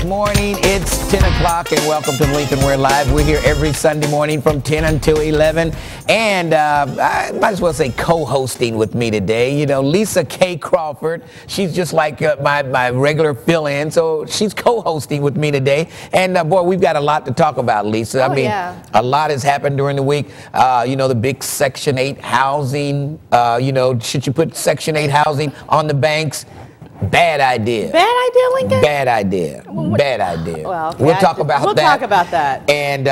morning. It's 10 o'clock and welcome to Lincoln Ware Live. We're here every Sunday morning from 10 until 11. And I might as well say co-hosting with me today. You know, Lisa K. Crawford. She's just like my regular fill-in. So she's co-hosting with me today. And boy, we've got a lot to talk about, Lisa. I mean, a lot has happened during the week. You know, the big Section 8 housing. You know, should you put Section 8 housing on the banks? Bad idea. Bad idea, Lincoln? Bad idea. Bad idea. Well, okay, we'll talk about that. We'll talk about that. And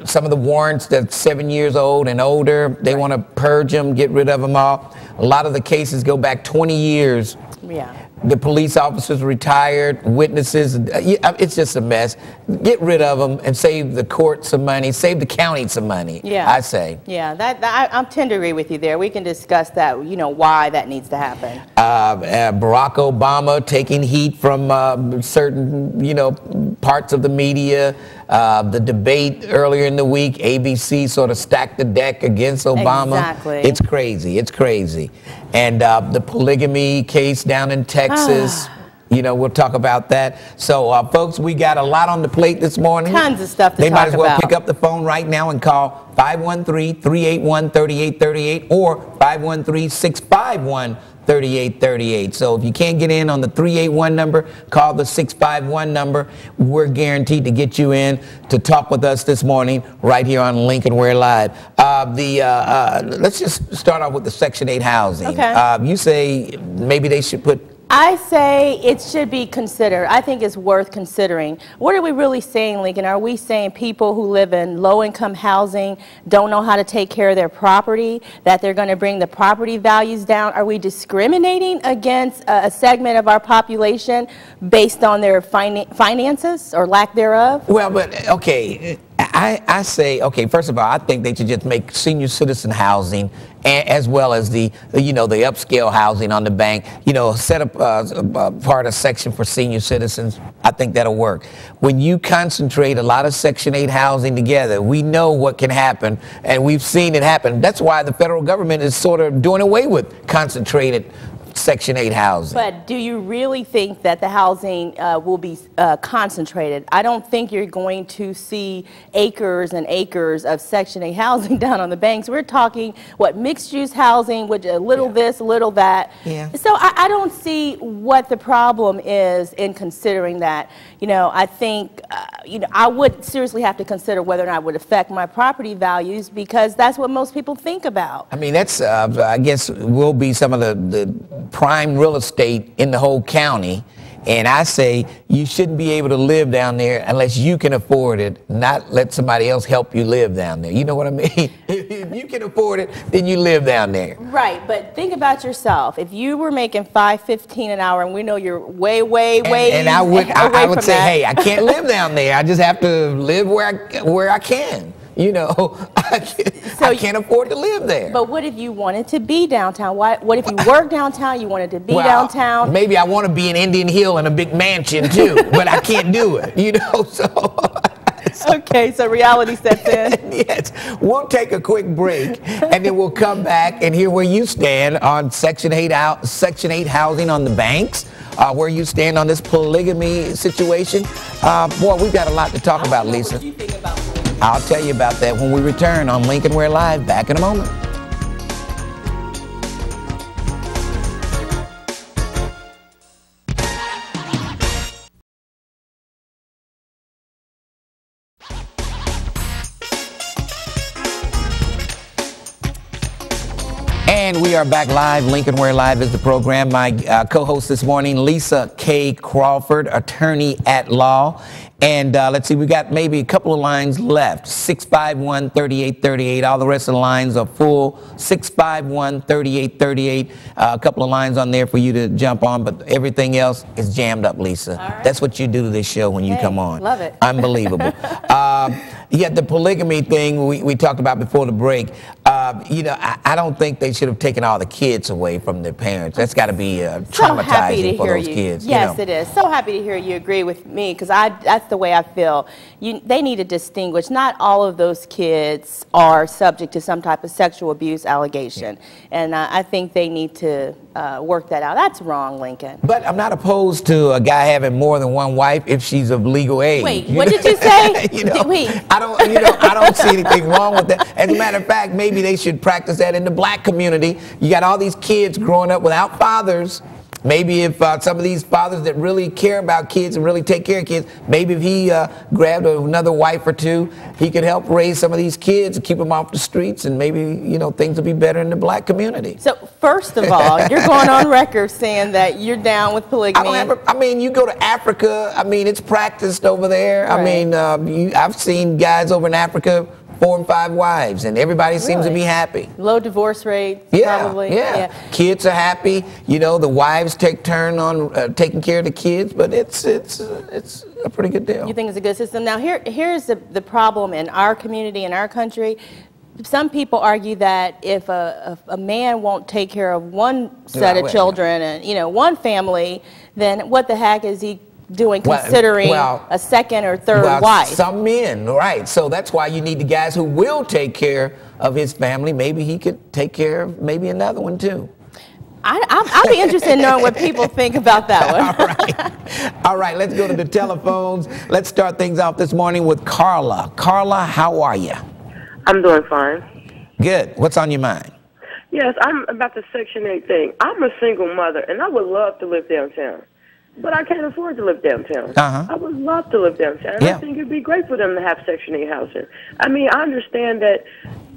some of the warrants that's 7 years old and older, they want to purge them, get rid of them all. A lot of the cases go back 20 years. Yeah. The police officers retired, witnesses, it's just a mess. Get rid of them and save the court some money, save the county some money, I say. Yeah, I tend to agree with you there. We can discuss that, you know, why that needs to happen. Barack Obama taking heat from certain, you know, parts of the media. The debate earlier in the week, ABC sort of stacked the deck against Obama. Exactly. It's crazy. It's crazy. And the polygamy case down in Texas, you know, we'll talk about that. So, folks, we got a lot on the plate this morning. Tons of stuff to talk about. They might as well pick up the phone right now and call 513-381-3838 or 513-651-3838. So if you can't get in on the 381 number, call the 651 number. We're guaranteed to get you in to talk with us this morning right here on Lincoln Ware Live. Let's just start off with the Section 8 housing. Okay. You say maybe they should put... I say it should be considered. I think it's worth considering. What are we really saying, Lincoln? Are we saying people who live in low-income housing don't know how to take care of their property, that they're going to bring the property values down? Are we discriminating against a segment of our population based on their finances or lack thereof? Well, but, okay, I say, okay, first of all, I think they should just make senior citizen housing as well as the, you know, the upscale housing on the bank, you know, set up part of section for senior citizens. I think that'll work. When you concentrate a lot of Section 8 housing together, we know what can happen, and we've seen it happen. That's why the federal government is sort of doing away with concentrated Section 8 housing. But do you really think that the housing will be concentrated? I don't think you're going to see acres and acres of Section 8 housing down on the banks. We're talking, what, mixed-use housing with a little this, a little that. Yeah. So I don't see what the problem is in considering that. You know, I think, you know, I would seriously have to consider whether or not it would affect my property values, because that's what most people think about. I mean, that's, I guess, will be some of the prime real estate in the whole county, and I say you shouldn't be able to live down there unless you can afford it, not let somebody else help you live down there. You know what I mean? If you can afford it, then you live down there. Right, but think about yourself. If you were making $5.15 an hour, and we know you're way and I would say, hey, I can't live down there. I just have to live where I can. You know, I can't afford to live there. But what if you wanted to be downtown? What if you work downtown, you wanted to be downtown? Maybe I want to be in Indian Hill in a big mansion too, but I can't do it, you know, so... Okay, so reality sets in. Yes. We'll take a quick break, and then we'll come back and hear where you stand on Section 8 housing on the banks, where you stand on this polygamy situation. Boy, we've got a lot to talk about, Lisa. What do you think about polygamy? I'll tell you about that when we return on Lincoln Ware Live. Back in a moment. And we are back live. Lincoln Ware Live is the program. My co-host this morning, Lisa K. Crawford, attorney at law. And let's see, we got maybe a couple of lines left. 651-3838. All the rest of the lines are full. 651-3838. A couple of lines on there for you to jump on, but everything else is jammed up, Lisa. All right. That's what you do to this show when you come on. Love it. Unbelievable. Yeah, the polygamy thing we talked about before the break. you know, I don't think they should have taken all the kids away from their parents. That's got to be So happy to traumatizing for hear those you. kids. Yes, you know? it is. So happy to hear you agree with me, because that's the way I feel. They need to distinguish. Not all of those kids are subject to some type of sexual abuse allegation, and I think they need to work that out. That's wrong, Lincoln. But I'm not opposed to a guy having more than one wife if she's of legal age. Wait, what did you say? You know, Wait. I don't see anything wrong with that. As a matter of fact, maybe they should practice that in the black community. You got all these kids growing up without fathers. Maybe if some of these fathers that really care about kids and really take care of kids, maybe if he grabbed another wife or two, he could help raise some of these kids and keep them off the streets, and maybe, you know, things will be better in the black community. So first of all, you're going on record saying that you're down with polygamy. I mean, you go to Africa. I mean, it's practiced over there. Right. I mean, I've seen guys over in Africa 4 and 5 wives, and everybody seems to be happy. Low divorce rate, probably. Yeah. Kids are happy. You know, the wives take turn on taking care of the kids, but it's a pretty good deal. You think it's a good system? Now, here's the problem in our community, in our country. Some people argue that if a man won't take care of one set of children and, you know, one family, then what the heck is he doing, considering a second or third wife? Some men, right. So that's why you need the guys who will take care of his family. Maybe he could take care of maybe another one too. I'll be interested in knowing what people think about that one. All right, let's go to the telephones. Let's start things off this morning with Carla. Carla, how are you? I'm doing fine. Good. What's on your mind? Yes, I'm about the Section 8 thing. I'm a single mother, and I would love to live downtown. But I can't afford to live downtown. I would love to live downtown. I think it'd be great for them to have Section 8 housing. I mean, I understand that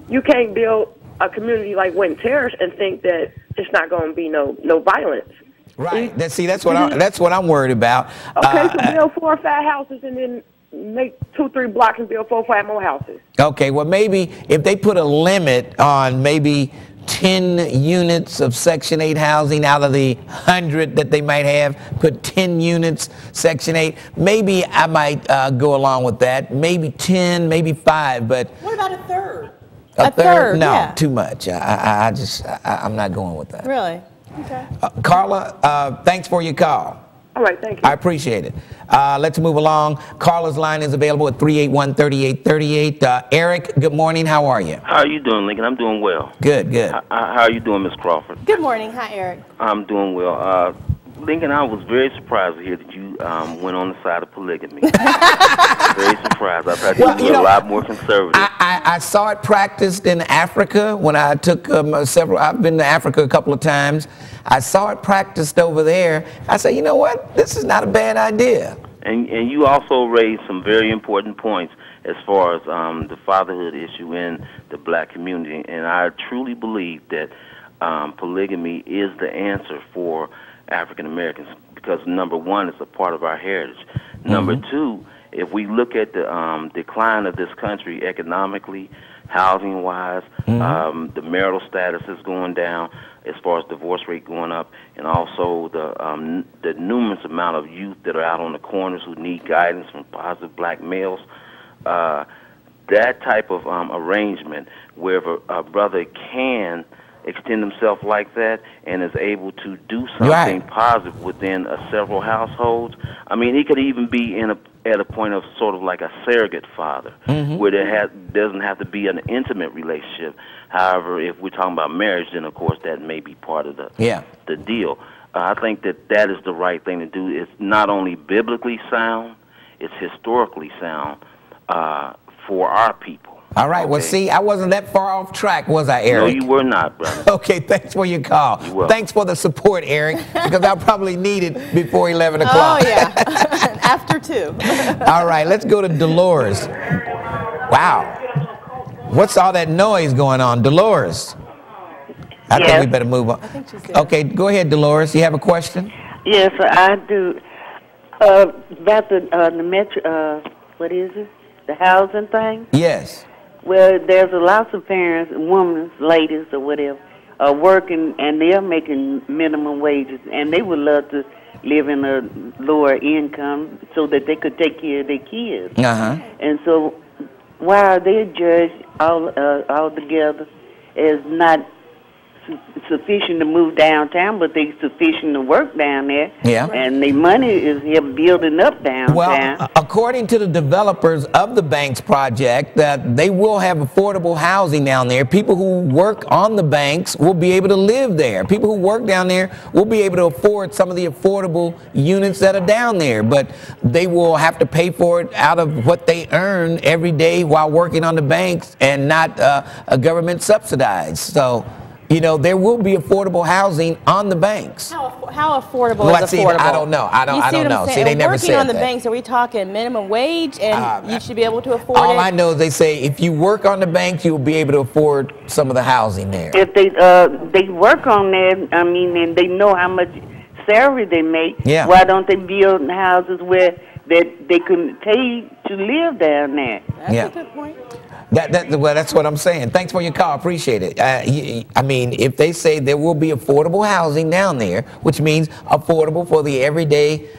you can't build a community like Winton Terrace and think that it's not going to be no violence. Right. That's what I'm worried about. Okay, so build 4 or 5 houses and then make 2, 3 blocks and build 4 or 5 more houses. Okay, well, maybe if they put a limit on maybe 10 units of Section 8 housing out of the 100 that they might have, put 10 units Section 8, maybe I might go along with that. Maybe 10, maybe 5, but... What about a third? A third? No, too much. I'm not going with that. Really? Okay. Carla, thanks for your call. All right, thank you. I appreciate it. Let's move along. Carla's line is available at 381-3838. Eric, good morning. How are you? How are you doing, Lincoln? I'm doing well. Good, good. How are you doing, Miss Crawford? Good morning. Hi, Eric. I'm doing well. Lincoln, I was very surprised to hear that you went on the side of polygamy. Very surprised. I thought you were a lot more conservative. I saw it practiced in Africa when I took I've been to Africa a couple of times. I saw it practiced over there. I said, you know what? This is not a bad idea. And you also raised some very important points as far as the fatherhood issue in the black community. And I truly believe that polygamy is the answer for African Americans, because number one, it's a part of our heritage. Number two, if we look at the decline of this country economically, housing-wise, the marital status is going down as far as divorce rate going up, and also the numerous amount of youth that are out on the corners who need guidance from positive black males. That type of arrangement where a brother can extend himself like that and is able to do something positive within several households. I mean, he could even be at a point of sort of like a surrogate father, where there doesn't have to be an intimate relationship. However, if we're talking about marriage, then of course that may be part of the deal. I think that is the right thing to do. It's not only biblically sound, it's historically sound for our people. All right. Okay. Well, see, I wasn't that far off track, was I, Eric? No, you were not, brother. Okay. Thanks for your call. You're welcome. Thanks for the support, Eric, because I'll probably need it before 11 o'clock. Oh, yeah. After 2. All right. Let's go to Dolores. Wow. What's all that noise going on? Dolores. I think we better move on. I think she's there. Okay. Go ahead, Dolores. You have a question? Yes, I do. About the metro, what is it? The housing thing? Yes. Well, there's a lot of parents, women, ladies, or whatever, are working, and they're making minimum wages, and they would love to live in a lower income so that they could take care of their kids. And so, why are they judged all together is not sufficient to move downtown, but they sufficient to work down there. Yeah. And the money is here building up downtown. Well, according to the developers of the Banks project, that they will have affordable housing down there. People who work on the banks will be able to live there. People who work down there will be able to afford some of the affordable units that are down there, but they will have to pay for it out of what they earn every day while working on the banks and not a government subsidized. So, you know, there will be affordable housing on the banks. How affordable is see, affordable? I don't know. I don't know. See, they never said that. Working on the banks, are we talking minimum wage and you should be able to afford all it? All I know is they say if you work on the banks, you'll be able to afford some of the housing there. If they work on that, I mean, and they know how much salary they make, why don't they build houses where that they can pay to live down there? That's a good point. Well, that's what I'm saying. Thanks for your call. Appreciate it. I mean, if they say there will be affordable housing down there, which means affordable for the everyday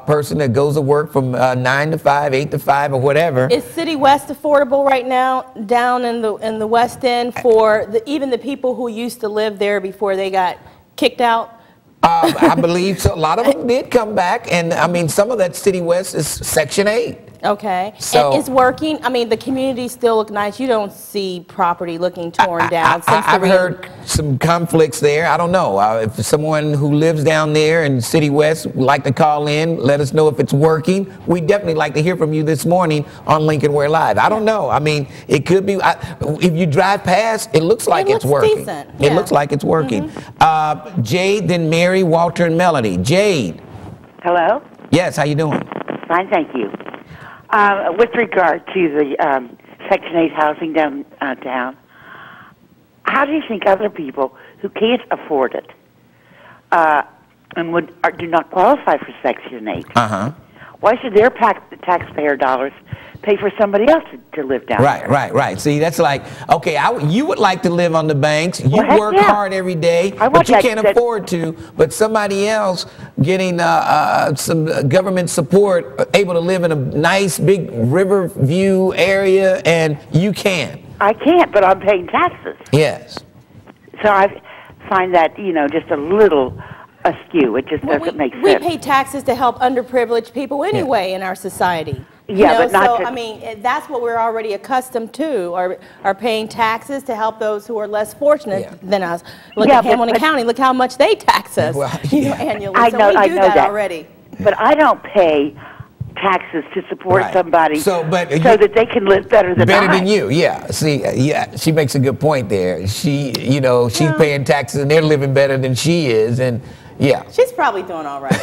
person that goes to work from 9 to 5, 8 to 5, or whatever. Is City West affordable right now down in the West End for even the people who used to live there before they got kicked out? I believe so. A lot of them did come back, and I mean, some of that City West is Section 8. Okay. So, and it's working. I mean, the communities still look nice. You don't see property looking torn down. I've heard some conflicts there. I don't know. If someone who lives down there in City West would like to call in, let us know if it's working. We'd definitely like to hear from you this morning on Lincoln Ware Live. I don't know. I mean, it could be. If you drive past, it looks like it's working. Decent. It looks like it's working. Jade, then Mary, Walter, and Melody. Jade. Hello? Yes, how you doing? Fine, thank you. With regard to the Section 8 housing downtown, how do you think other people who can't afford it and do not qualify for Section 8, why should their taxpayer dollars pay for somebody else to live down there? Right. See, that's like, okay, you would like to live on the banks. You work hard every day, but you can't afford to. But somebody else getting some government support, able to live in a nice big river view area, and you can't. I can't, but I'm paying taxes. Yes. So I find that, just a little askew. It just doesn't make sense. We pay taxes to help underprivileged people anyway in our society. Yeah, but not I mean, that's what we're already accustomed to, are paying taxes to help those who are less fortunate than us. Look at Hamilton County. Look how much they tax us annually. I know that already. But I don't pay taxes to support somebody so that they can live better than you. Yeah. See, she makes a good point there. She's paying taxes and they're living better than she is, and she's probably doing all right.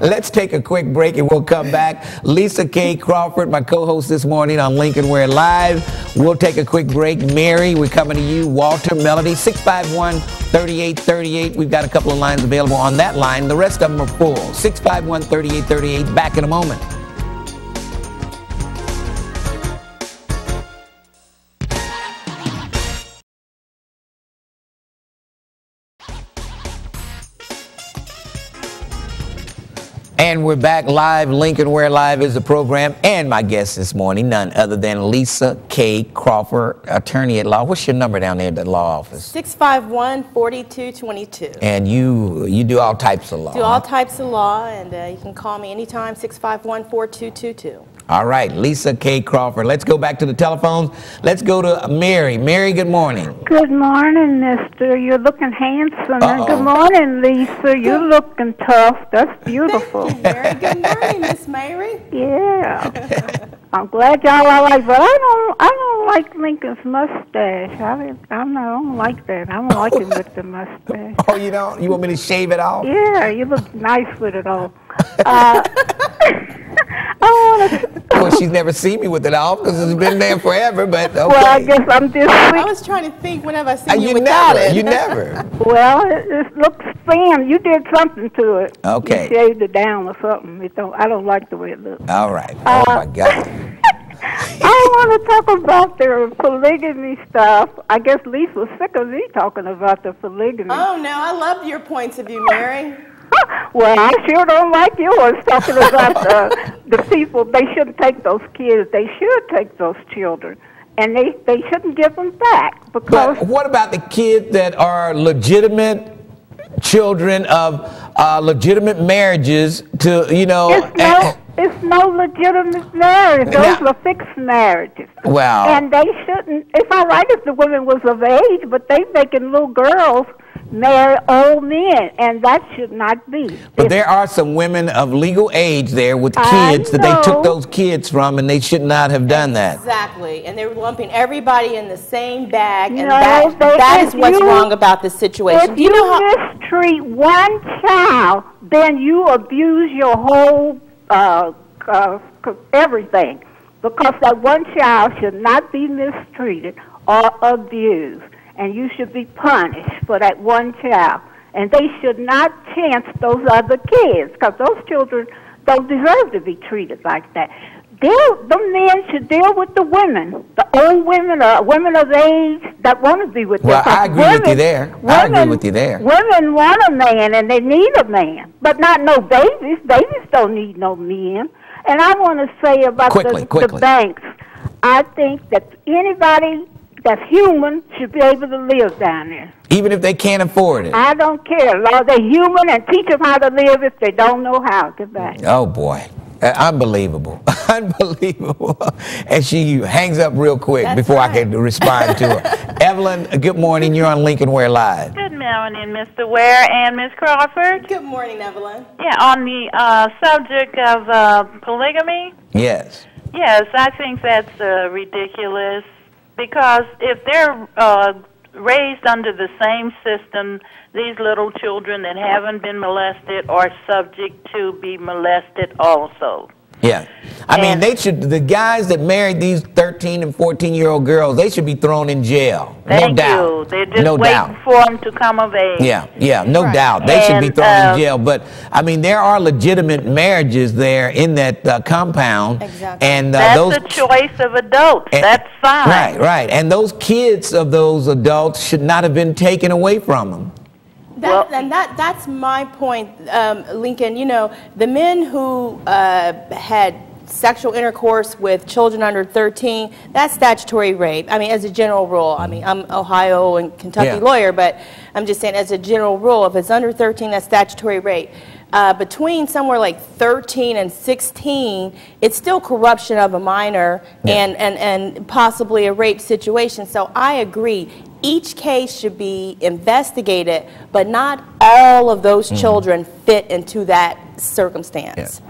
Let's take a quick break and we'll come back. Lisa K. Crawford, my co-host this morning on Lincoln Ware Live. We'll take a quick break. Mary, we're coming to you. Walter, Melody, 651-3838. We've got a couple of lines available on that line. The rest of them are full. 651-3838. Back in a moment. And we're back live. Lincoln Ware Live is the program. And my guest this morning, none other than Lisa K. Crawford, attorney at law. What's your number down there at the law office? 651-4222. And you do all types of law. Do all types of law, and you can call me anytime, 651-4222. All right, Lisa K. Crawford. Let's go back to the telephones. Let's go to Mary. Mary, good morning. Good morning, mister. You're looking handsome. And good morning, Lisa. You're looking tough. That's beautiful. Thank you, Mary. Good morning, Miss Mary. Yeah. I'm glad y'all are like, but I don't like Lincoln's mustache. I don't like that. I don't like him with the mustache. Oh, you don't? You want me to shave it off? Yeah, you look nice with it all. Well, she's never seen me with it off because it's been there forever, but okay. Well, I guess I'm just... I was trying to think whenever I seen you without it. You never. Well, it looks thin. You did something to it. Okay. You shaved it down or something. I don't like the way it looks. All right. Oh, my God. I want to talk about the polygamy stuff. I guess Lisa was sick of me talking about the polygamy. Oh, no. I love your points of view, Mary. Well, I sure don't like yours talking about the people. They shouldn't take those kids. They should take those children and they shouldn't give them back because. But what about the kids that are legitimate children of legitimate marriages to, you know? It's no legitimate marriage. Those are fixed marriages. Wow. And they shouldn't. It's all right if the woman was of age, but they making little girls marry old men, and that should not be. But there are some women of legal age there with kids that they took those kids from, and they should not have done that. Exactly, and they're lumping everybody in the same bag, and that is what's wrong about this situation. If you mistreat one child, then you abuse your whole everything, because that one child should not be mistreated or abused, and you should be punished for that one child. And they should not chance those other kids, because those children don't deserve to be treated like that. The men should deal with the women, the old women or women of age that want to be with them. Well, I agree with you there. I agree with you there. Women want a man, and they need a man, but not no babies. Babies don't need no men. And I want to say about the banks, I think that anybody that's human should be able to live down there. Even if they can't afford it? I don't care. Lord, they're human, and teach them how to live if they don't know how. Get back. Oh, boy. Unbelievable. Unbelievable. And she hangs up real quick before I can respond to her. Evelyn, good morning. You're on Lincoln Ware Live. Good morning, Mr. Ware and Ms. Crawford. Good morning, Evelyn. Yeah, on the subject of polygamy. Yes. Yes, I think that's ridiculous, because if they're raised under the same system, these little children that haven't been molested are subject to be molested also. Yeah. I mean, the guys that married these 13 and 14-year-old girls, they should be thrown in jail. Thank no doubt. you. They're just waiting for them to come of age. Yeah, no doubt. They should be thrown in jail. But, I mean, there are legitimate marriages there in that compound. Exactly. And that's the choice of adults. That's fine. Right. And those kids of those adults should not have been taken away from them. That's my point, Lincoln. You know, the men who had sexual intercourse with children under 13, that's statutory rape. I mean, as a general rule. I mean, I'm Ohio and Kentucky lawyer, but I'm just saying as a general rule, if it's under 13, that's statutory rape. Between somewhere like 13 and 16, it's still corruption of a minor and possibly a rape situation. So I agree. Each case should be investigated, but not all of those children fit into that circumstance.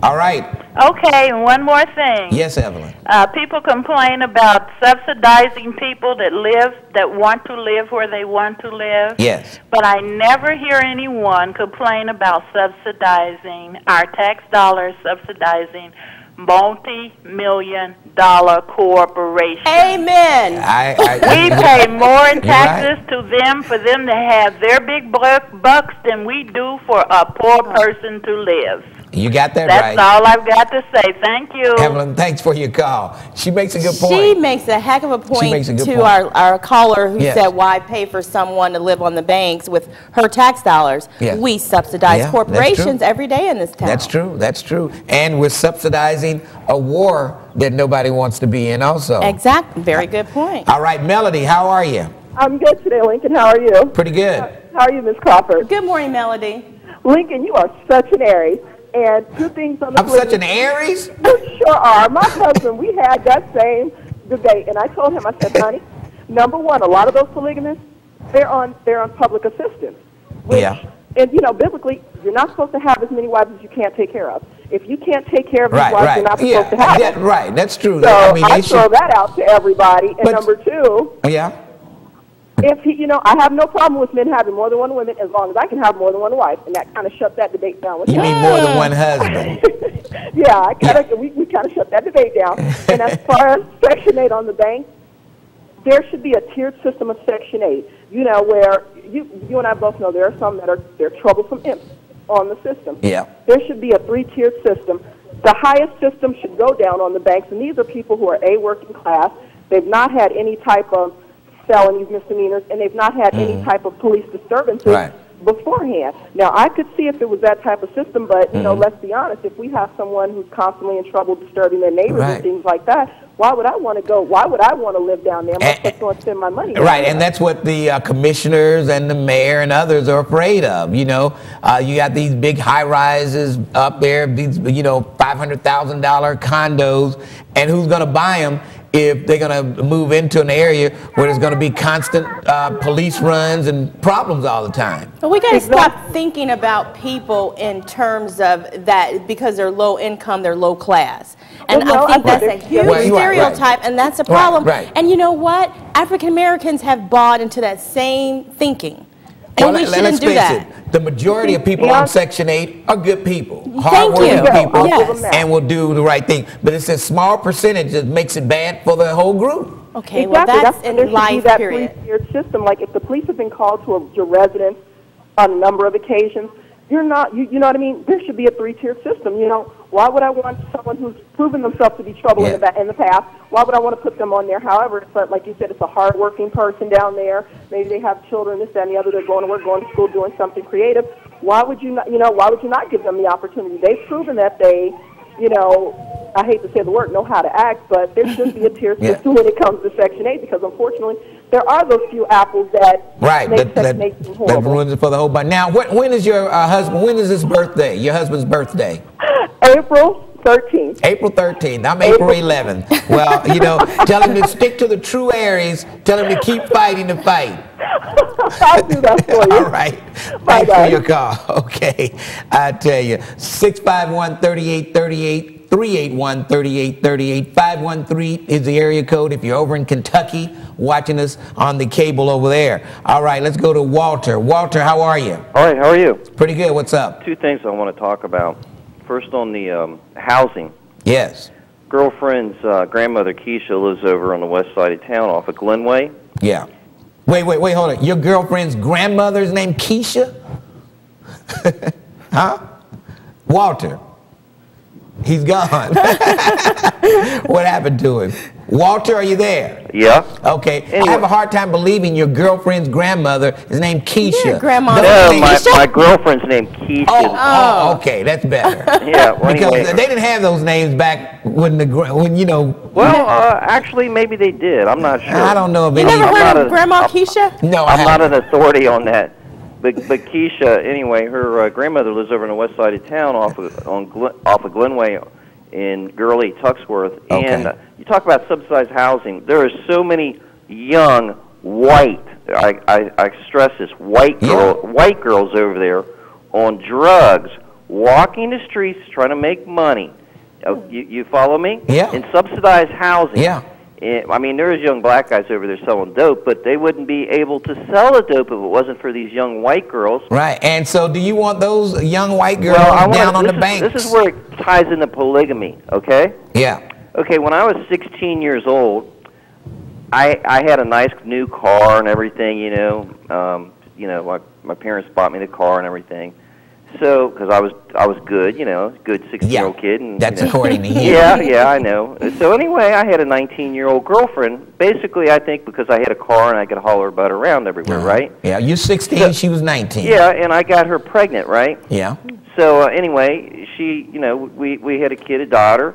All right. Okay, and one more thing. Yes, Evelyn. People complain about subsidizing people that want to live where they want to live. Yes. But I never hear anyone complain about subsidizing our tax dollars, subsidizing multi-million-dollar corporations. Amen. We pay more in taxes to them for them to have their big bucks than we do for a poor person to live. You got that right. That's all I've got to say. Thank you. Evelyn, thanks for your call. She makes a good point. She makes a heck of a point to our caller who said, why pay for someone to live on the banks with her tax dollars? Yes. We subsidize corporations every day in this town. That's true. That's true. And we're subsidizing a war that nobody wants to be in also. Exactly. Very good point. All right, Melody, how are you? I'm good today, Lincoln. How are you? Pretty good. How are you, Miss Crawford? Good morning, Melody. Lincoln, you are such an Aries. And two things on the I'm such an Aries? You sure are. My husband, we had that same debate, and I told him, I said, honey, number one, a lot of those polygamists, they're on public assistance. Which, and, you know, biblically, you're not supposed to have as many wives as you can't take care of. If you can't take care of these wives, you're not supposed to have them. Right, that's true. So I throw that out to everybody. And number two, if he, you know, I have no problem with men having more than one woman as long as I can have more than one wife, and that kind of shut that debate down. You mean more than one husband? We kind of shut that debate down. And as far as Section 8 on the bank, there should be a tiered system of Section 8. You know, where you and I both know there are some that they're troublesome imps on the system. Yeah. There should be a 3-tiered system. The highest system should go down on the banks, and these are people who are working class. They've not had any type of felonies, misdemeanors, and they've not had any type of police disturbances beforehand. Now, I could see if it was that type of system, but, you know, let's be honest, if we have someone who's constantly in trouble disturbing their neighbors and things like that, why would I want to go? Why would I want to live down there? I'm just going to spend my money. Right, and that's what the commissioners and the mayor and others are afraid of. You know, you got these big high rises up there, these $500,000 condos, and who's going to buy them if they're going to move into an area where there's going to be constant police runs and problems all the time? But we got to stop thinking about people in terms of that because they're low income, they're low class. And I think that's a huge stereotype, and that's a problem. And you know what? African Americans have bought into that same thinking. And we shouldn't do that. The majority of people on Section 8 are good people, hard-working people, and will do the right thing. But it's a small percentage that makes it bad for the whole group. Okay, well, that's in life, period. Three-tiered system. Like if the police have been called to your residence on a number of occasions, you're not, you know what I mean? There should be a three-tiered system. You know, why would I want someone who's proven themselves to be trouble in the past? Why would I want to put them on there? However, it's like you said, it's a hard-working person down there. Maybe they have children, this, that, and the other. They're going to work, going to school, doing something creative. Why would you not? You know, why would you not give them the opportunity? They've proven that they, you know, I hate to say the word, know how to act, but there should be a tier system when it comes to Section 8 because unfortunately there are those few apples that make Section 8 seem horrible. That ruins it for the whole bunch. Now, when is your husband? When is his birthday? Your husband's birthday? April 13th. April 13th. I'm April 11th. Well, you know, tell him to stick to the true Aries. Tell him to keep fighting the fight. I'll do that for you. All right. Thanks for your call. Okay. I tell you, 651-3838. 381-3838. 513 is the area code if you're over in Kentucky watching us on the cable over there. All right, let's go to Walter. Walter, how are you? All right, how are you? Pretty good. What's up? Two things I want to talk about. First, on the housing. Yes. Girlfriend's grandmother, Keisha, lives over on the west side of town off of Glenway. Yeah. Wait, hold on. Your girlfriend's grandmother's name Keisha? Huh? Walter. He's gone. What happened to him? Walter, are you there? Yeah. Okay. Anyway. I have a hard time believing your girlfriend's grandmother is named Keisha. Your grandma. No, my girlfriend's named Keisha. Oh, okay, that's better. Yeah. Well, because anyway. they didn't have those names back when you know. Well, actually, maybe they did. I'm not sure. I don't know if you never heard of Grandma Keisha? No, I'm not an authority on that. But Keisha, anyway, her grandmother lives over on the west side of town off of Glenway in Gurley, Tuxworth. Okay. And you talk about subsidized housing. There are so many young white, I stress this, white girls over there on drugs, walking the streets trying to make money. You follow me? Yeah. In subsidized housing. Yeah. I mean, there's young black guys over there selling dope, but they wouldn't be able to sell the dope if it wasn't for these young white girls. Right. And so do you want those young white girls down on the banks? This is where it ties into polygamy, okay? Yeah. Okay, when I was 16 years old, I had a nice new car and everything, you know. My parents bought me the car and everything. So, because I was good, you know, good 16-year-old kid. And, that's according to you. Yeah, I know. So anyway, I had a 19-year-old girlfriend. Basically, I think because I had a car and I could haul her butt around everywhere, right? Yeah, you're 16, she was 19. Yeah, and I got her pregnant, right? Yeah. So anyway, she, you know, we had a kid, a daughter,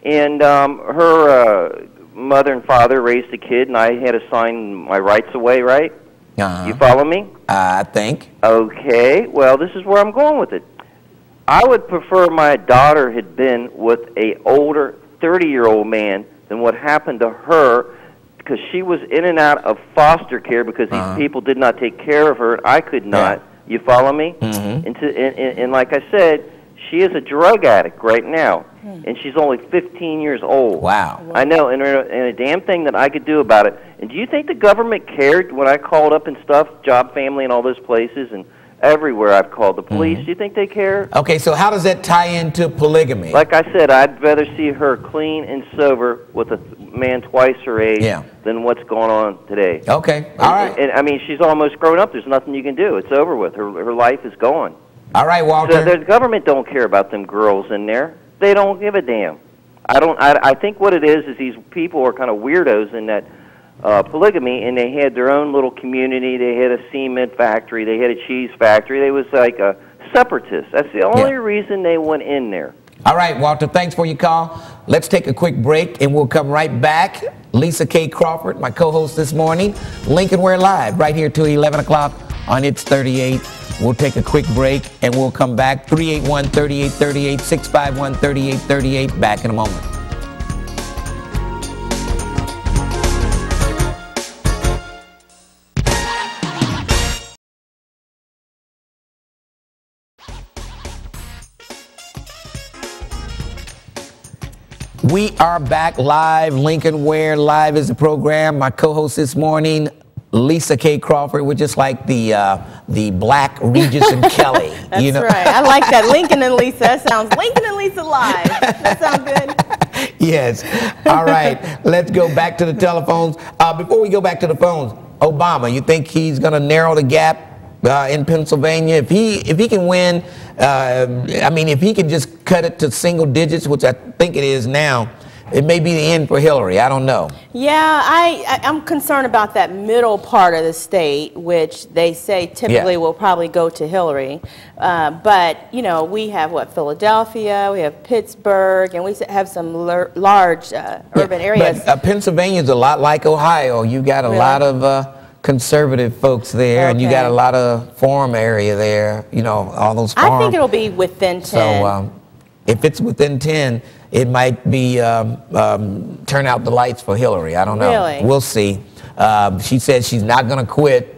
and her mother and father raised the kid, and I had to sign my rights away, right? You follow me? I think. Okay, well, this is where I'm going with it. I would prefer my daughter had been with a older 30-year-old man than what happened to her, because she was in and out of foster care because these people did not take care of her. I could not. You follow me? And like I said, she is a drug addict right now, and she's only 15 years old. Wow. I know, and a damn thing that I could do about it. And do you think the government cared when I called up and stuff, Job Family and all those places, and everywhere I've called the police? Do you think they care? Okay, so how does that tie into polygamy? Like I said, I'd rather see her clean and sober with a man twice her age than what's going on today. Okay, all right. And I mean, she's almost grown up. There's nothing you can do. It's over with. Her life is gone. All right, Walter. So the government don't care about them girls in there. They don't give a damn. I think what it is these people are kind of weirdos in that polygamy, and they had their own little community. They had a cement factory. They had a cheese factory. They was like a separatist. That's the only reason they went in there. All right, Walter, thanks for your call. Let's take a quick break, and we'll come right back. Lisa K. Crawford, my co-host this morning. Lincoln Ware Live, right here till 11 o'clock on It's 38. We'll take a quick break, and we'll come back. 381-3838, 651-3838. Back in a moment. We are back live. Lincoln Ware Live is the program. My co-host this morning, Lisa K. Crawford. We're just like the Black Regis and Kelly. That's right. I like that. Lincoln and Lisa. That sounds Lincoln and Lisa Live. That sounds good. Yes. All right. Let's go back to the telephones. Before we go back to the phones, Obama, you think he's going to narrow the gap in Pennsylvania? If he can win, if he can just cut it to single digits, which I think it is now, it may be the end for Hillary. I don't know. Yeah, I'm concerned about that middle part of the state, which they say typically will probably go to Hillary. But, we have, Philadelphia, we have Pittsburgh, and we have some large urban areas. But Pennsylvania is a lot like Ohio. You got a lot of conservative folks there, and you got a lot of farm area there, all those farms. I think it'll be within 10. So if it's within 10, it might be turn out the lights for Hillary. I don't know. Really? We'll see. She says she's not going to quit.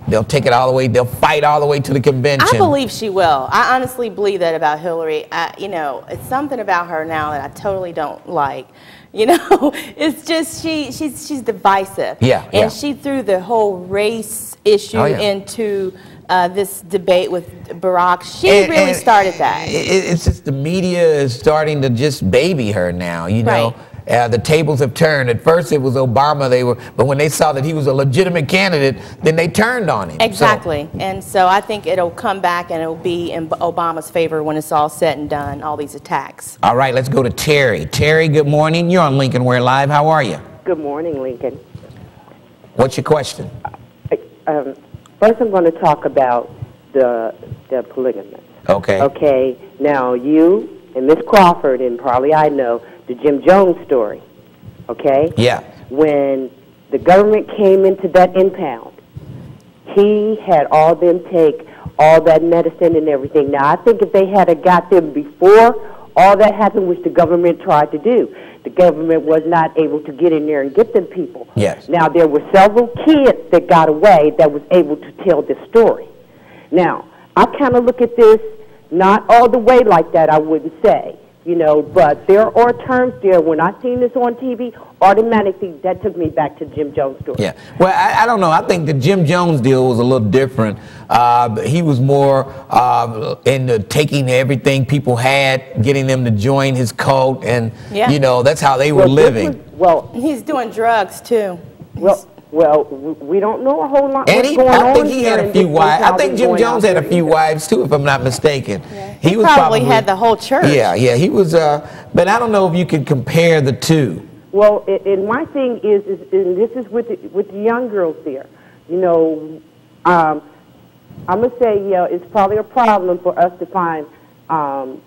They'll take it all the way. They'll fight all the way to the convention. I believe she will. I honestly believe that about Hillary. It's something about her now that I totally don't like. It's just she's divisive. And she threw the whole race issue into this debate with Barack. She really started that. It's just the media is starting to just baby her now. The tables have turned. At first it was Obama, but when they saw that he was a legitimate candidate, then they turned on him. Exactly. And so I think it'll come back and it'll be in Obama's favor when it's all said and done, all these attacks. All right, let's go to Terry. Terry, good morning. You're on Lincoln Ware Live. How are you? Good morning, Lincoln. What's your question? First, I'm going to talk about the polygamists. Okay. Okay. Now, you and Miss Crawford, and probably I know the Jim Jones story. Okay? Yeah. When the government came into that impound, he had all them take all that medicine and everything. Now, I think if they had got them before all that happened, which the government tried to do, the government was not able to get in there and get them people. Yes. Now, there were several kids that got away that was able to tell this story. Now, I kind of look at this not all the way like that, I wouldn't say, but there are terms there. When I seen this on TV, automatically that took me back to Jim Jones' story. Yeah. Well, I don't know. I think the Jim Jones deal was a little different. He was more into taking everything people had, getting them to join his cult, and that's how they were living. He's doing drugs too. Well, we don't know a whole lot. And I think he had a few wives. I think Jim Jones had a few wives too, if I'm not mistaken. Yeah. He was probably had the whole church. Yeah, he was. But I don't know if you can compare the two. Well, and my thing is and this is with the young girls there. I'm gonna say it's probably a problem for us to find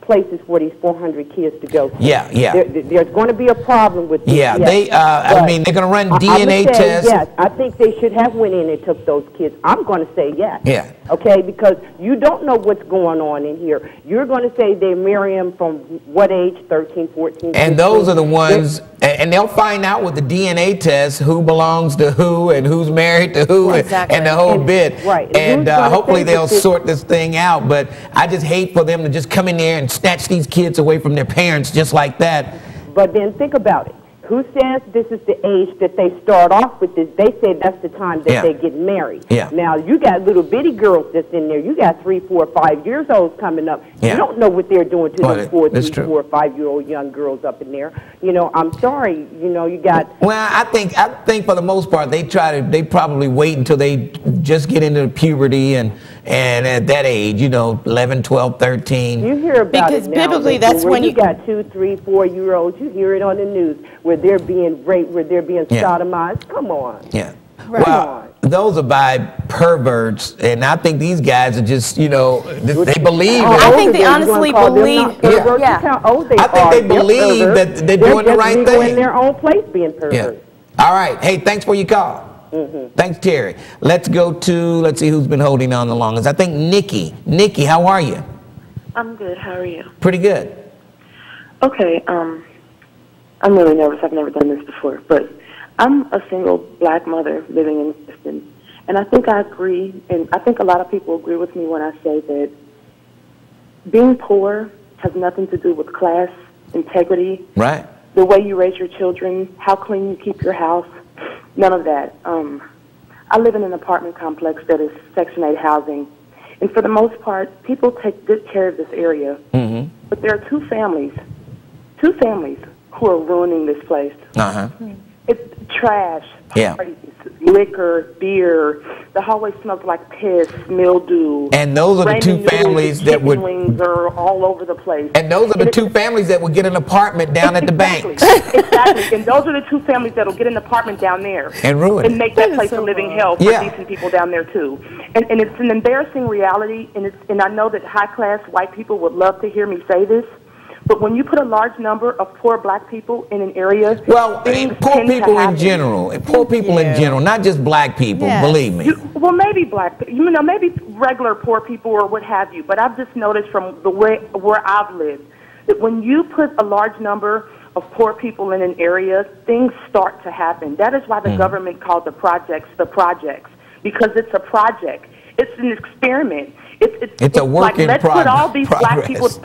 places for these 400 kids to go to. Yeah. There's going to be a problem with this. Yeah, they're going to run DNA tests. Yes, I think they should have went in and took those kids. I'm going to say yes. Yeah. Okay, because you don't know what's going on in here. You're going to say they marry them from what age? 13, 14, 15? And those are the ones, and they'll find out with the DNA test who belongs to who and who's married to who and the whole bit. Right. And hopefully they'll sort this thing out. But I just hate for them to just come in there and snatch these kids away from their parents just like that. But then think about it. Who says this is the age that they start off with this? They say that's the time that they get married. Yeah. Now, you got little bitty girls that's in there. You got 3, 4, 5 years olds coming up. Yeah. You don't know what they're doing to those 4, 5-year-old young girls up in there. I'm sorry. You got. Well, I think for the most part they probably wait until they just get into puberty and at that age, 11, 12, 13. You hear about because it now, biblically that's when you got 2, 3, 4-year-olds. You hear it on the news where they're being raped, where they're being sodomized. Come on. Yeah. Right. Well, those are by perverts, and I think these guys are just, they believe. I think they honestly believe. I think they believe that they're doing the right thing. In their own place, being perverts. Yeah. All right. Hey, thanks for your call. Thanks, Terry. Let's see who's been holding on the longest. I think Nikki. Nikki, how are you? I'm good. How are you? Pretty good. Okay. I'm really nervous. I've never done this before, but I'm a single black mother living in Houston, and I think I agree, and I think a lot of people agree with me when I say that being poor has nothing to do with class, integrity, right? The way you raise your children, how clean you keep your house, none of that. I live in an apartment complex that is Section 8 housing, and for the most part, people take good care of this area. But there are two families who are ruining this place. It's trash, parties, liquor, beer. The hallway smells like piss, mildew. And those are the two families that would. Wings are all over the place. And those are the two families that would get an apartment down at the banks. Exactly. And those are the two families that will get an apartment down there and ruin and make that place a living hell for decent people down there too. And it's an embarrassing reality. And I know that high class white people would love to hear me say this. But when you put a large number of poor black people in an area, poor people in general, not just black people, believe me. Well, maybe black, maybe regular poor people or what have you. But I've just noticed from the way where I've lived that when you put a large number of poor people in an area, things start to happen. That is why the government called the projects, because it's a project. It's an experiment. It's a work in progress. Let's put all these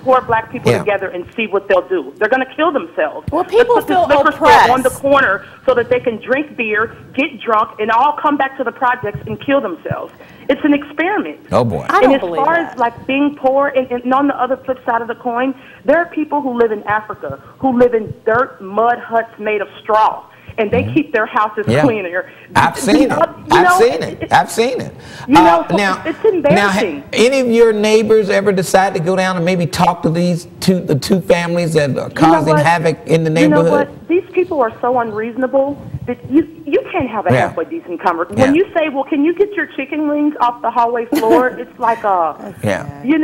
poor black people Yeah. together and see what they'll do. They're going to kill themselves. Well, people Let's put feel this liquor store oppressed. on the corner so that they can drink beer, get drunk, and all come back to the projects and kill themselves. It's an experiment. Oh boy! I don't and as believe far that. as like being poor, and on the other flip side of the coin, there are people who live in Africa who live in dirt mud huts made of straw. And they keep their houses cleaner. I've seen it. I've seen it. Now, Now, it's embarrassing. any of your neighbors ever decide to go down and maybe talk to the two families that are causing havoc in the neighborhood? You know what? These people are so unreasonable that you can't have a halfway decent conversation. When you say, well, can you get your chicken wings off the hallway floor? It's like girl, they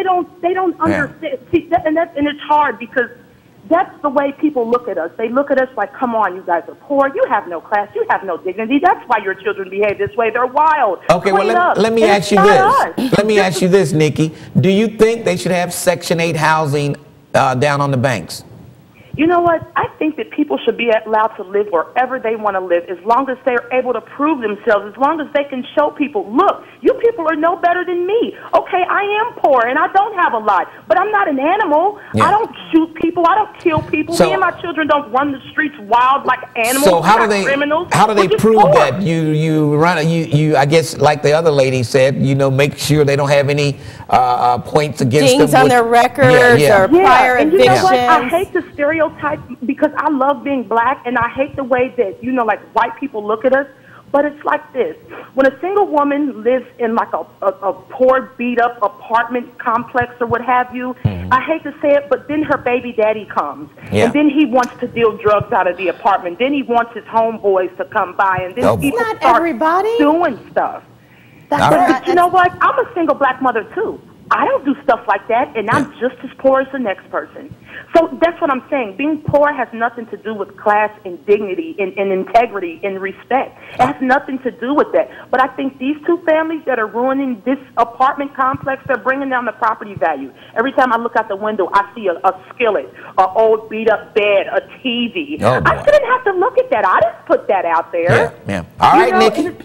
don't understand. See, and it's hard because that's the way people look at us. They look at us like, come on, you guys are poor. You have no class. You have no dignity. That's why your children behave this way. They're wild. Okay, well, let me ask you this. Let me ask you this, Nikki. Do you think they should have Section 8 housing down on the banks? You know what? I think that people should be allowed to live wherever they want to live as long as they're able to prove themselves, as long as they can show people, look, you people are no better than me. Okay, I am poor and I don't have a lot, but I'm not an animal. I don't shoot people. I don't kill people. Me and my children don't run the streets wild like animals. So how do they prove poor. that? You I guess like the other lady said, make sure they don't have any points against things them on their records or prior and evictions. You know what? I hate the stereotype because I love being black and I hate the way that, like white people look at us. But it's like this. When a single woman lives in like a poor, beat-up apartment complex or what have you, I hate to say it, but then her baby daddy comes. And then he wants to deal drugs out of the apartment. Then he wants his homeboys to come by. And then people start doing stuff. But you know what? I'm a single black mother, too. I don't do stuff like that, and I'm just as poor as the next person. So that's what I'm saying. Being poor has nothing to do with class and dignity and integrity and respect. It has nothing to do with that. But I think these two families that are ruining this apartment complex, they're bringing down the property value. Every time I look out the window, I see a skillet, an old beat-up bed, a TV. I shouldn't have to look at that. I didn't put that out there. All right, Nikki.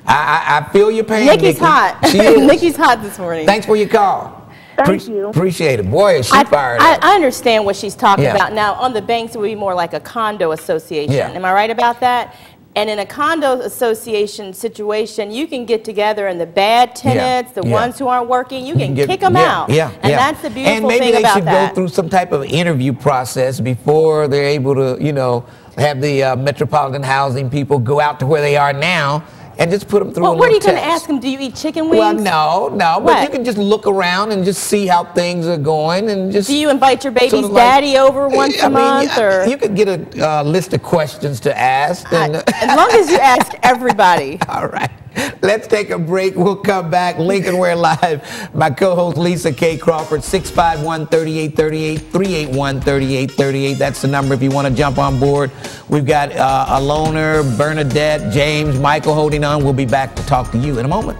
I feel your pain, Nikki's hot. She is. Nikki's hot this morning. Thanks for your call. Thank you. Appreciate it. Boy, is she fired up. I understand what she's talking about. Now, on the banks, it would be more like a condo association. Am I right about that? And in a condo association situation, you can get together and the bad tenants, the ones who aren't working, you can kick them out. And that's the beautiful thing about that. And maybe they should go through some type of interview process before they're able to, have the metropolitan housing people go out to where they are now and just put them through Well, a what are little you going to test. ask them? Do you eat chicken wings? Well, no, but What? you can just look around and just see how things are going, and just. Do you invite your baby's sort of daddy over once a month, or you could get a list of questions to ask. And, as long as you ask everybody. All right. Let's take a break. We'll come back. Lincoln Ware Live. My co-host Lisa K. Crawford, 651-3838, 381-3838. That's the number if you want to jump on board. We've got a loner, Bernadette, James, Michael holding on. We'll be back to talk to you in a moment.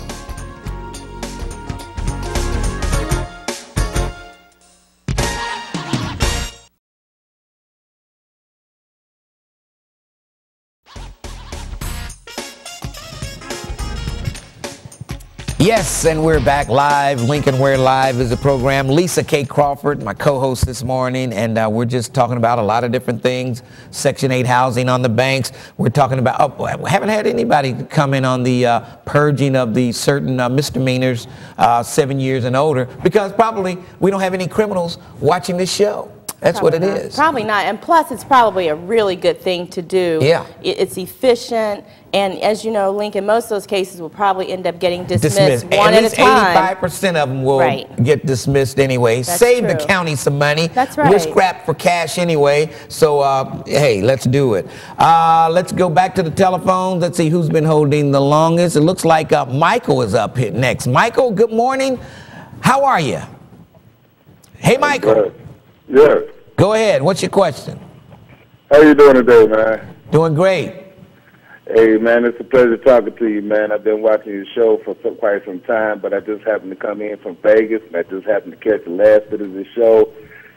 Yes, and we're back live. Lincoln Ware Live is the program. Lisa K. Crawford, my co-host this morning, and we're just talking about a lot of different things. Section 8 housing on the banks. We're talking about, we haven't had anybody come in on the purging of the certain misdemeanors, 7 years and older, because probably we don't have any criminals watching this show. That's Probably what it not. is. Probably not. And plus, it's probably a really good thing to do. Yeah. It's efficient. And as you know, Lincoln, most of those cases will probably end up getting dismissed one at a time. 85% of them will get dismissed anyway. That's Save true. the county some money. That's right. We're strapped for cash anyway. So, hey, let's do it. Let's go back to the telephones. Let's see who's been holding the longest. It looks like Michael is up here next. Michael, good morning. How are you? Hey, Michael. Yes. Go ahead. What's your question? How you doing today, man? Doing great. Hey, man, it's a pleasure talking to you, man. I've been watching your show for quite some time, but I just happened to come in from Vegas, and I just happened to catch the last bit of the show.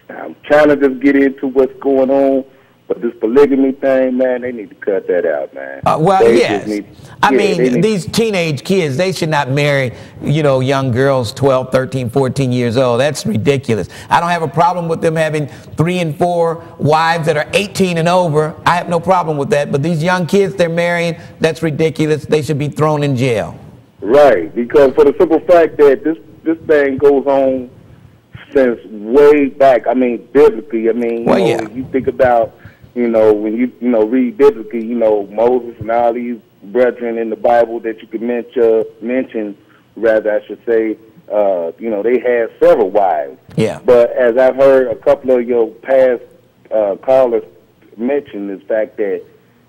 I'm trying to just get into what's going on, but this polygamy thing, man, they need to cut that out, man. Well, yes. I mean, these teenage kids, they should not marry, you know, young girls 12, 13, 14 years old. That's ridiculous. I don't have a problem with them having 3 and 4 wives that are 18 and over. I have no problem with that. But these young kids they're marrying, that's ridiculous. They should be thrown in jail. Right, because for the simple fact that this thing goes on since way back. I mean, biblically. I mean, when you think about, you know, when you read biblically, you know, Moses and all these brethren in the Bible that you could mention, rather, I should say, you know, they had several wives. Yeah. But as I've heard a couple of your past callers mention, the fact that,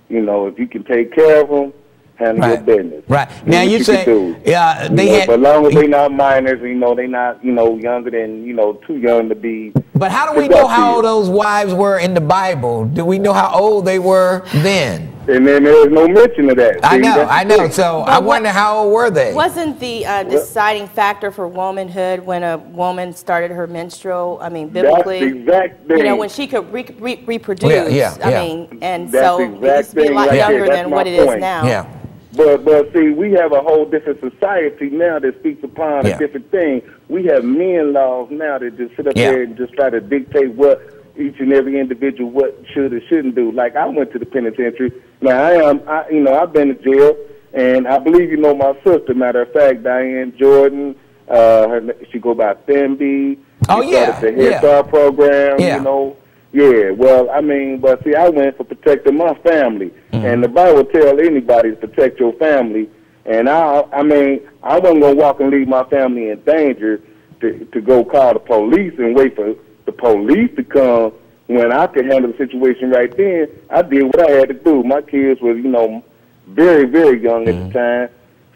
you know, if you can take care of them, handle your business. Right. Now you say, yeah, they had. But as long as they're not minors, you know, they're not, you know, younger than, you know, too young to be. But how do we know how old those wives were in the Bible? Do we know how old they were then? And then there's no mention of that. I know. So I wonder how old were they? Wasn't the deciding factor for womanhood when a woman started her menstrual? I mean, biblically, that's the exact thing. You know, when she could reproduce. Yeah. I mean, and that's so it used to be a lot younger than what it is now. Yeah. But see, we have a whole different society now that speaks upon a different thing. We have men laws now that just sit up there and just try to dictate what each and every individual what should or shouldn't do. Like, I went to the penitentiary. Now I've been to jail, and I believe you know my sister. Matter of fact, Diane Jordan. She go by Femby. Oh yeah, the Head Start program. You know. Yeah, well, I mean, but see, I went for protecting my family, and the Bible tells anybody to protect your family. And I mean, I wasn't gonna walk and leave my family in danger to go call the police and wait for the police to come when I could handle the situation right then. I did what I had to do. My kids were, you know, very, very young at the time.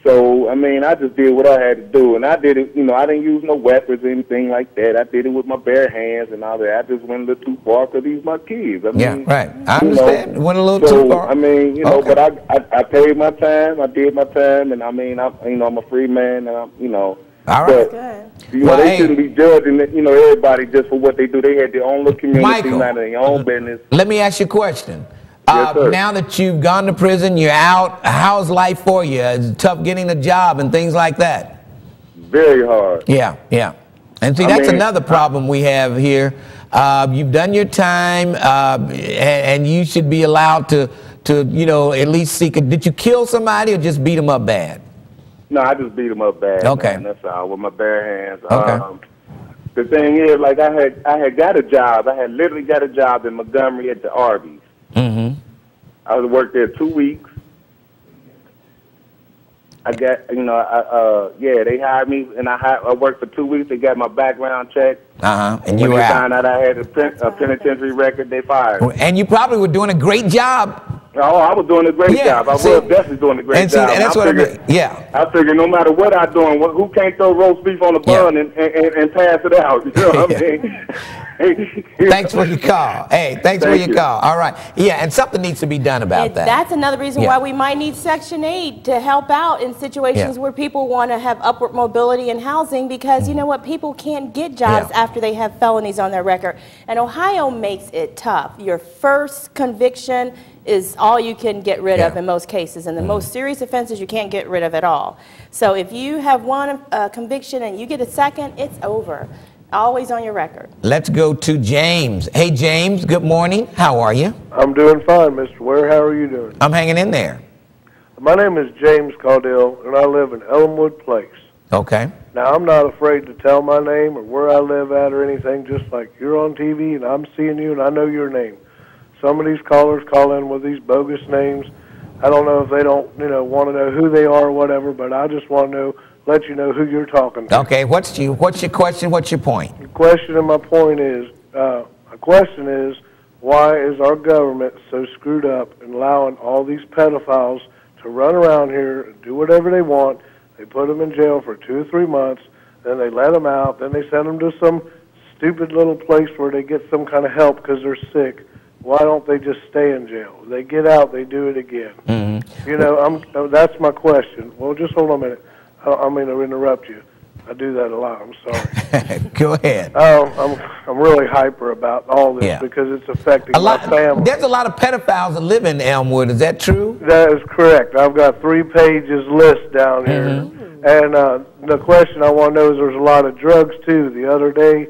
So, I mean, I just did what I had to do. And I did it, you know, I didn't use no weapons or anything like that. I did it with my bare hands and all that. I just went a little too far because these my kids. I mean, right. I understand. Went a little too far. I mean, you know, but I paid my time. I did my time. And, I mean, I'm a free man. And, I'm, you know. All right. But, you know, they shouldn't be judging, you know, everybody just for what they do. They had their own little community, not their own business. Let me ask you a question. Yes, now that you've gone to prison, you're out, how's life for you? Is it tough getting a job and things like that? Very hard. Yeah. And see, that's another problem we have here. You've done your time, and you should be allowed to, you know, at least seek a... Did you kill somebody or just beat them up bad? No, I just beat them up bad. Okay. Man, that's all, with my bare hands. Okay. The thing is, like, I had got a job. I had literally got a job in Montgomery at the Arby's. I was worked there 2 weeks. I got, they hired me, and I worked for 2 weeks. They got my background check. And you were out. When they found out I had a penitentiary record, they fired me. And you probably were doing a great job. Oh, I was doing a great job. I was definitely doing a great job. And that's what I figured no matter what I'm doing, who can't throw roast beef on the bun and pass it out? You know what I mean? Thanks for your call. Hey, thanks for your call. All right. Yeah, and something needs to be done about that. That's another reason why we might need Section 8 to help out in situations where people want to have upward mobility in housing, because you know what? People can't get jobs after they have felonies on their record. And Ohio makes it tough. Your first conviction is all you can get rid of in most cases, and the most serious offenses you can't get rid of at all. So if you have one conviction and you get a second, it's over. Always on your record. Let's go to James. Hey, James, good morning. How are you? I'm doing fine, Mr. Ware. How are you doing? I'm hanging in there. My name is James Caudill, and I live in Elmwood Place. Okay. Now, I'm not afraid to tell my name or where I live at or anything, just like you're on TV and I'm seeing you and I know your name. Some of these callers call in with these bogus names. I don't know if they don't, want to know who they are or whatever, but I just want to let you know who you're talking to. Okay, what's your question? What's your point? The question and my point is, why is our government so screwed up in allowing all these pedophiles to run around here and do whatever they want? They put them in jail for 2 or 3 months, then they let them out, then they send them to some stupid little place where they get some kind of help because they're sick. Why don't they just stay in jail? They get out, they do it again. That's my question. Well, just hold on a minute. I don't mean to interrupt you. I do that a lot. I'm sorry. Go ahead. I'm really hyper about all this because it's affecting my family. There's a lot of pedophiles that live in Elmwood. Is that true? That is correct. I've got 3 pages list down here. And the question I want to know is there's a lot of drugs, too. The other day,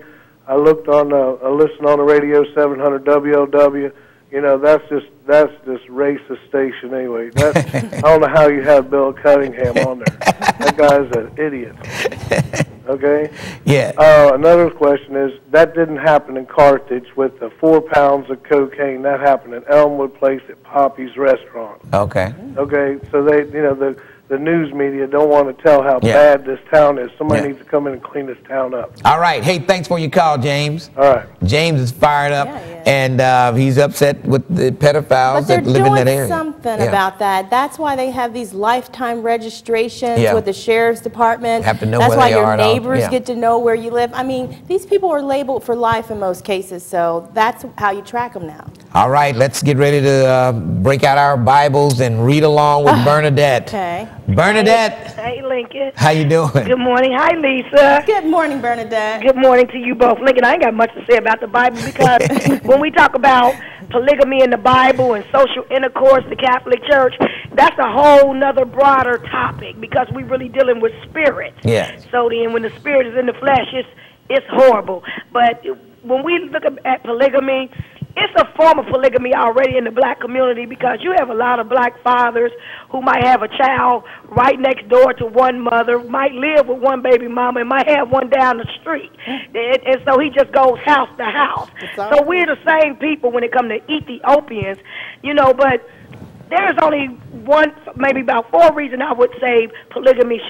I looked on, I listened on the radio 700 WLW. That's just racist station anyway. I don't know how you have Bill Cunningham on there. That guy's an idiot. Okay? Yeah. Another question is, that didn't happen in Carthage with the 4 pounds of cocaine. That happened in Elmwood Place at Poppy's Restaurant. Okay. Okay, so they, the news media don't want to tell how bad this town is. Somebody needs to come in and clean this town up. All right. Hey, thanks for your call, James. All right. James is fired up, and he's upset with the pedophiles that live in that area. But they're doing something about that. That's why they have these lifetime registrations with the sheriff's department. Have to know That's where why they your are neighbors get to know where you live. I mean, these people are labeled for life in most cases, so that's how you track them now. All right. Let's get ready to break out our Bibles and read along with Bernadette. Okay. Bernadette. Hey, Lincoln. How you doing? Good morning. Hi, Lisa. Good morning, Bernadette. Good morning to you both. Lincoln, I ain't got much to say about the Bible because when we talk about polygamy in the Bible and social intercourse, the Catholic Church, that's a whole nother broader topic because we're really dealing with spirit. Yeah. So then when the spirit is in the flesh, it's horrible. But when we look at polygamy, it's a form of polygamy already in the black community because you have a lot of black fathers who might have a child right next door to one mother, might live with one baby mama, and might have one down the street. And so he just goes house to house. So we're the same people when it comes to Ethiopians, but there's only one, maybe about 4 reasons I would say polygamy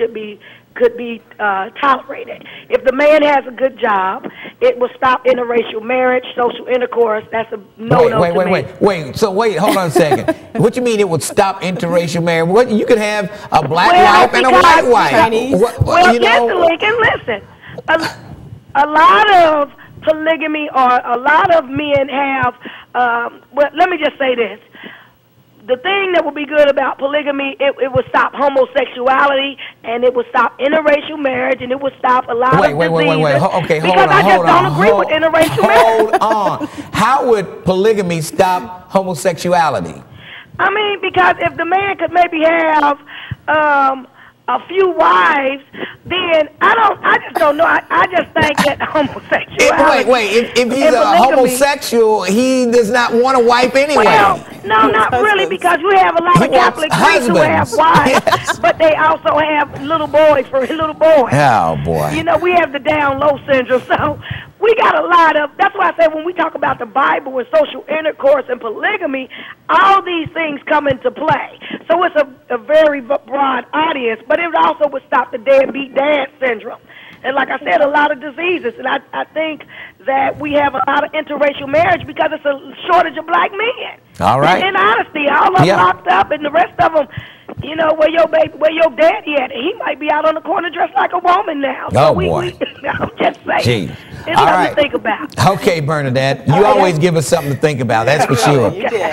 could be tolerated. If the man has a good job, it will stop interracial marriage, social intercourse. That's a no-no to me. Wait. So hold on a second. What you mean it would stop interracial marriage? You could have a black wife and a white wife. Listen. A lot of polygamy, or a lot of men have. Let me just say this. The thing that would be good about polygamy, it would stop homosexuality, and it would stop interracial marriage, and it would stop a lot of diseases. Okay, hold on. Because I just don't agree with interracial marriage. Hold on. How would polygamy stop homosexuality? I mean, because if the man could maybe have a few wives, then I just don't know. I just think that homosexuality. If he's a homosexual, he does not want a wife anyway. Well, no, not really, because we have a lot of Catholic priests who have wives, but they also have little boys for little boys. Oh boy! We have the down low syndrome. So we got a lot of, that's why I say when we talk about the Bible and social intercourse and polygamy, all these things come into play. So it's a very broad audience, but it also would stop the deadbeat dad syndrome. And like I said, a lot of diseases. And I think that we have a lot of interracial marriage because it's a shortage of black men. All right. In honesty, all of them locked up, and the rest of them, you know, where your daddy at? He might be out on the corner dressed like a woman now. Oh, boy. I'm just saying. Gee. It's all something right. to think about. Okay, Bernadette. You always give us something to think about. That's for sure. You did.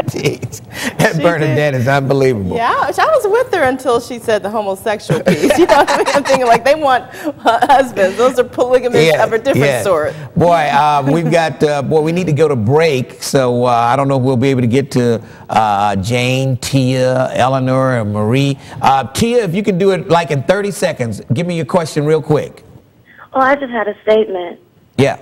Jeez. That Bernadette is unbelievable. Yeah, I was with her until she said the homosexual piece. You know what I mean? I'm thinking like they want husbands. Those are polygamists of a different sort. Boy, we've got, we need to go to break. So I don't know if we'll be able to get to Jane, Tia, Eleanor, and Marie. Tia, if you can do it like in 30 seconds, give me your question real quick. Oh, I just had a statement. Yeah.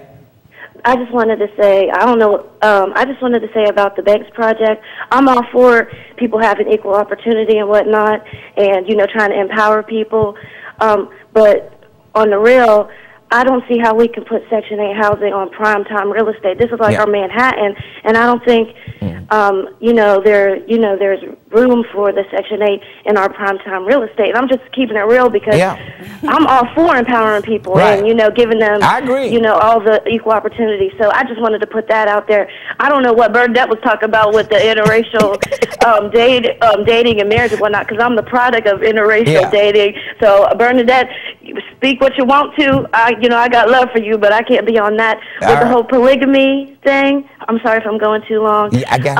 I just wanted to say, I just wanted to say about the Banks Project, I'm all for people having equal opportunity and whatnot and, you know, trying to empower people. But on the real, I don't see how we can put Section 8 housing on prime-time real estate. This is like our Manhattan, and I don't think, there's room for the Section 8 in our prime-time real estate. And I'm just keeping it real because I'm all for empowering people and, you know, giving them, you know, all the equal opportunity. So I just wanted to put that out there. I don't know what Bernadette was talking about with the interracial dating and marriage and whatnot, because I'm the product of interracial dating. So, Bernadette, speak what you want to. I got love for you, but I can't be on that with the whole polygamy thing. I'm sorry if I'm going too long. Yeah, I got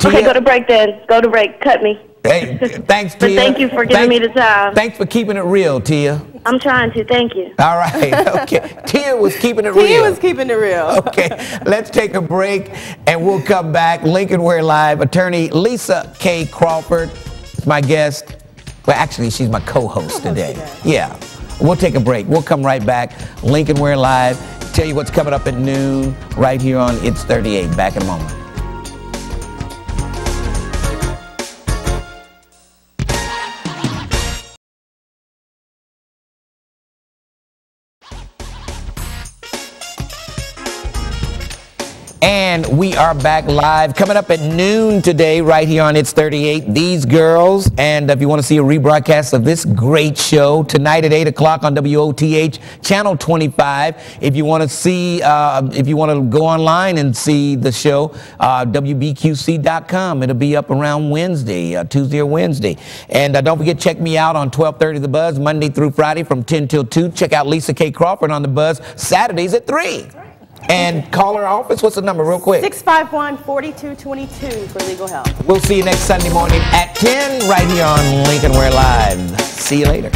okay, go to break then. Go to break. Cut me. Hey, thanks, Tia. But thank you for giving me the time. Thanks for keeping it real, Tia. I'm trying to. Thank you. All right. Okay. Tia was keeping it real. Tia was keeping it real. Okay. Let's take a break, and we'll come back. Lincoln Ware Live. Attorney Lisa K. Crawford is my guest. Well, actually, she's my co-host today. Yeah. We'll take a break. We'll come right back. Lincoln Ware Live. Tell you what's coming up at noon right here on It's 38. Back in a moment. And we are back live. Coming up at noon today, right here on It's 38, These Girls. And if you want to see a rebroadcast of this great show, tonight at 8 o'clock on WOTH, Channel 25. If you want to see, if you want to go online and see the show, WBQC.com. It'll be up around Wednesday, Tuesday or Wednesday. And don't forget, check me out on 1230 The Buzz, Monday through Friday from 10 till 2. Check out Lisa K. Crawford on The Buzz, Saturdays at 3. And call our office. What's the number real quick? 651-4222 for legal help. We'll see you next Sunday morning at 10 right here on Lincoln Ware Live. See you later.